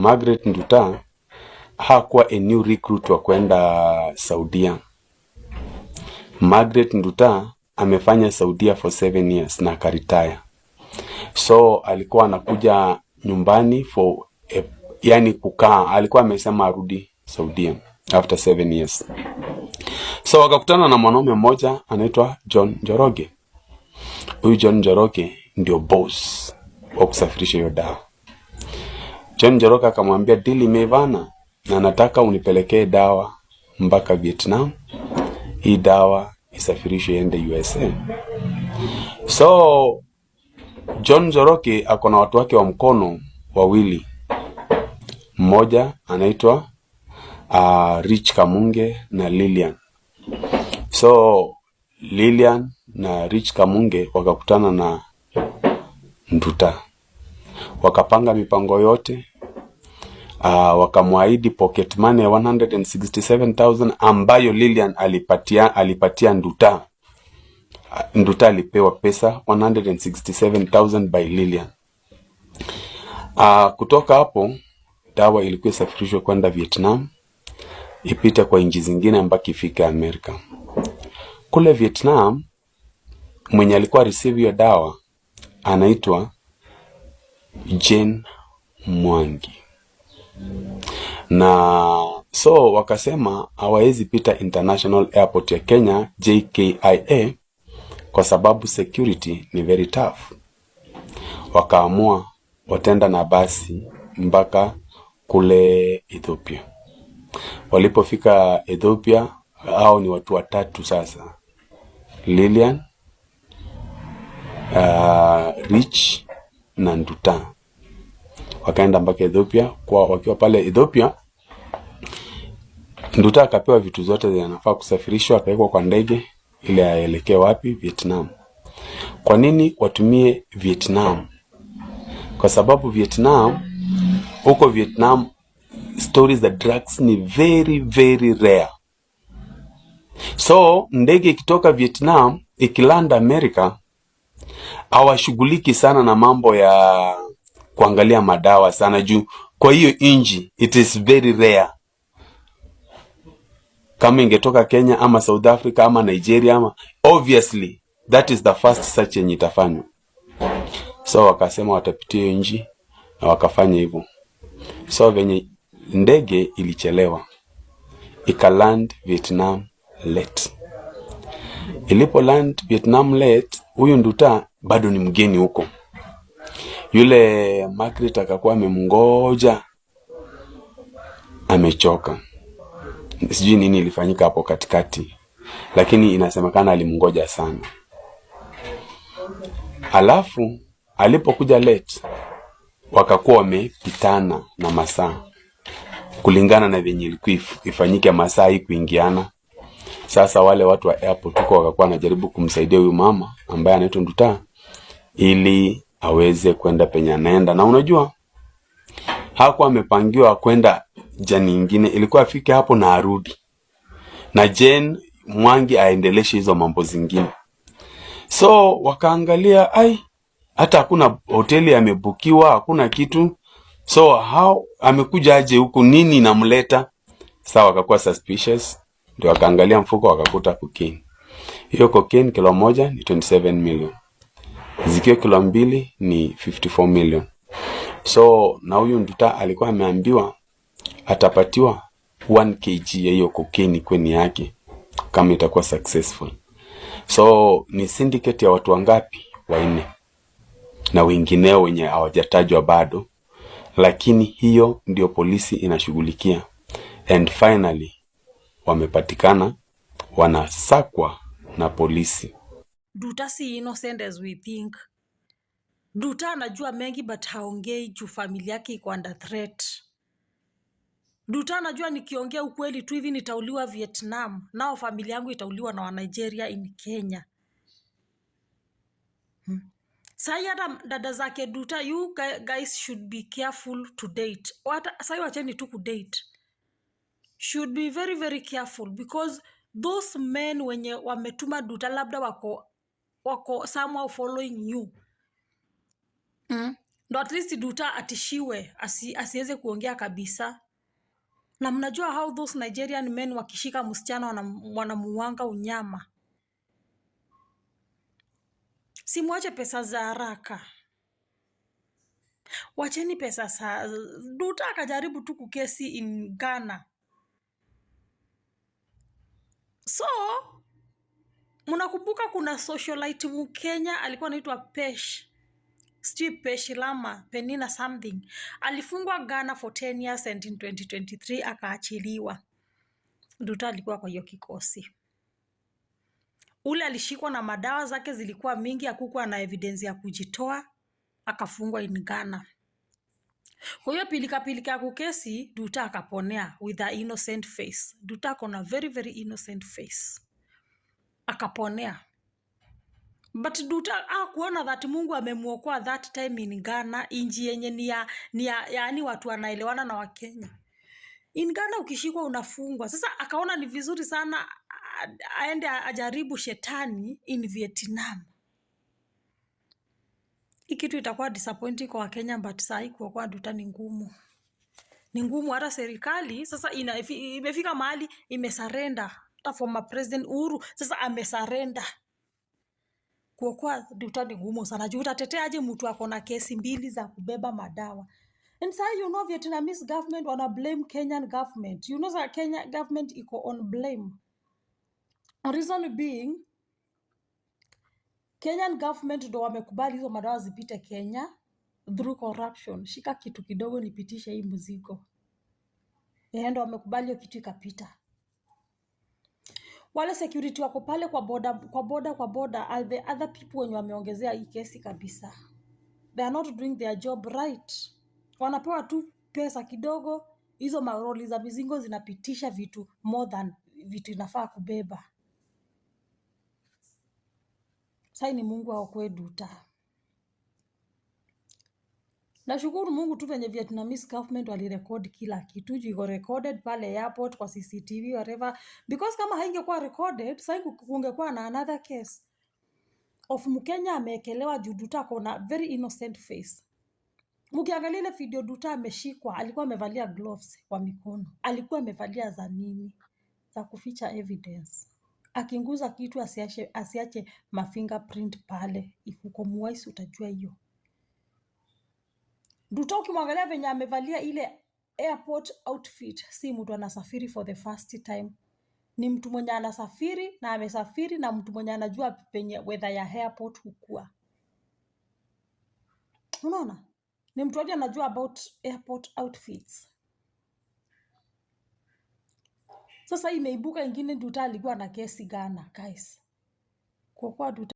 Margaret Nduta hakuwa a new recruit wa kwenda Saudia. Margaret Nduta amefanya Saudia for 7 years na akaretire. So alikuwa anakuja nyumbani for yani kukaa. Alikuwa amesema arudi Saudia after 7 years. So wakakutana na mwanaume mmoja anaitwa John Njoroge. Huyu John Njoroge ndio boss wa kusafirisha hiyo dawa. John Njoroge akamwambia deal imeivana na nataka unipelekee dawa mpaka Vietnam. Hii dawa isafirishwe iende USA. So John Njoroge ako na watu wake wa mkono wawili. Mmoja anaitwa Rich Kamunge na Lilian. So Lilian na Rich Kamunge wakakutana na Nduta. Wakapanga mipango yote. Wakamwahidi pocket money 167,000 ambayo Lilian alipatia Nduta. Nduta alipewa pesa 167,000 by Lilian. Kutoka hapo dawa ilikuwa isafirishwe kwenda Vietnam, ipite kwa nchi zingine mpaka ifike Amerika. Kule Vietnam mwenye alikuwa receive hiyo dawa anaitwa Jane Mwangi. Na so wakasema hawawezi pita International Airport ya Kenya JKIA kwa sababu security ni very tough. Wakaamua watenda na basi mpaka kule Ethiopia. Walipofika Ethiopia, hao ni watu watatu sasa. Lilian, Rich na Nduta. Wakaenda mpaka Ethiopia. Wakiwa pale Ethiopia, Nduta akapewa vitu zote zinafaa kusafirishwa, akawekwa kwa ndege ili aelekee wapi? Vietnam. Kwa nini watumie Vietnam? Kwa sababu huko Vietnam stories za drugs ni very very rare. So ndege ikitoka Vietnam ikilanda Amerika, hawashughuliki sana na mambo ya kuangalia madawa sana juu kwa hiyo inji it is very rare. Kama ingetoka Kenya ama South Africa ama Nigeria ama obviously that is the first search yenye itafanywa. So wakasema watapitia inji na wakafanya hivyo. So venye ndege ilichelewa, ikaland Vietnam late. Ilipo land Vietnam late, huyu Nduta bado ni mgeni huko. Yule Margaret akakuwa amemngoja, amechoka. Sijui nini ilifanyika hapo katikati, lakini inasemekana alimngoja sana. Alafu alipokuja late, wakakuwa wamepitana na masaa kulingana na venye ilikuwa ifanyike, masaa hii kuingiana. Sasa wale watu wa airport huko wakakuwa wanajaribu kumsaidia huyu mama ambaye anaitwa Nduta ili aweze kwenda penye anaenda. Na unajua hakuwa amepangiwa kwenda jani nyingine, ilikuwa afike hapo na arudi, na Jane Mwangi aendeleshe hizo mambo zingine. So wakaangalia hata hakuna hoteli amebukiwa, hakuna kitu. So how amekuja aje huku, nini inamleta? Sawa, wakakuwa suspicious. Ndio wakaangalia mfuko, wakakuta cocaine. Hiyo cocaine kilo moja ni 27 million. Zikiwa kilo mbili ni 54 million. So na huyu Nduta alikuwa ameambiwa atapatiwa 1 kg ya hiyo cocaine kwenye yake kama itakuwa successful. So ni syndicate ya watu wangapi? 4 na wengineo wenye hawajatajwa bado, lakini hiyo ndio polisi inashughulikia. And finally wamepatikana, wanasakwa na polisi. Nduta si innocent as we think. Nduta anajua mengi but haongei juu familia yake iko under threat. Nduta anajua nikiongea ukweli tu hivi nitauliwa Vietnam, nao familia yangu itauliwa na wa Nigeria in Kenya. Sai hata dada zake Nduta, you guys should be careful to date. Sai wacheni tu kudate. Should be very very careful because those men wenye wametuma Nduta labda wako somehow following you. ndo at least Duta atishiwe asiweze kuongea kabisa. Na mnajua how those Nigerian men wakishika msichana wanamuwanga unyama. Simwache pesa za haraka, wacheni pesa za Duta. Akajaribu tu kukesi in Ghana. So mnakumbuka kuna socialite Mkenya alikuwa anaitwa Pesh Lama Penina something, alifungwa Ghana for 10 years and in 2023 akaachiliwa. Duta alikuwa kwa hiyo kikosi. Ule alishikwa na madawa zake zilikuwa mingi, hakukuwa na evidence ya kujitoa, akafungwa in Ghana. Kwa hiyo pilika ya kukesi, Duta akaponea with a innocent face. Duta kona very very innocent face, akaponea. But Duta kuona that Mungu amemuokoa that time in Ghana, inji yenye ni yaani watu wanaelewana na Wakenya. In Ghana ukishikwa unafungwa. Sasa akaona ni vizuri sana aende ajaribu shetani in Vietnam. Hii kitu itakuwa disappointing kwa Wakenya, but saa hii kuokoa Duta ni ngumu. Ni ngumu. Hata serikali sasa imefika mahali imesarenda. Hata former president Uhuru sasa amesarenda. Kuokoa Duta ni ngumu sana. Juu utatetea aje mtu ako na kesi 2 za kubeba madawa? And so you know Vietnamese government wana blame Kenyan government. You know that Kenya government iko on blame. Reason being, Kenyan government ndo wamekubali hizo madawa zipite Kenya through corruption. Shika kitu kidogo nipitishe hii mzigo. Ndo wamekubali hiyo kitu ikapita. Wale security wako pale kwa border are the other people wenye wameongezea hii kesi kabisa. They are not doing their job right. Wanapewa tu pesa kidogo, hizo maroli za mizigo zinapitisha vitu more than vitu inafaa kubeba. Sai ni Mungu aokoe Duta. Nashukuru Mungu tu venye Vietnamese government walirecord kila kitu. Iko recorded pale airport kwa CCTV whatever. Because kama haingekuwa recorded, sai kungekuwa na another case of Mkenya ameekelewa juu Duta kona very innocent face. Mkiangalia ile video Duta ameshikwa, alikuwa amevalia gloves kwa mikono. Alikuwa amevalia za nini? Za kuficha evidence. Akinguza kitu asiache mafingerprint pale. Uko muwaisi utajua hiyo. Duta ukimwangalia venye amevalia ile airport outfit, si mtu anasafiri for the first time. Ni mtu mwenye anasafiri na amesafiri na mtu mwenye anajua venye weather ya airport hukua. Unaona? Ni mtu mwenye anajua about airport outfits. Sasa imeibuka ingine Duta alikuwa na kesi Ghana, guys. Kwa Duta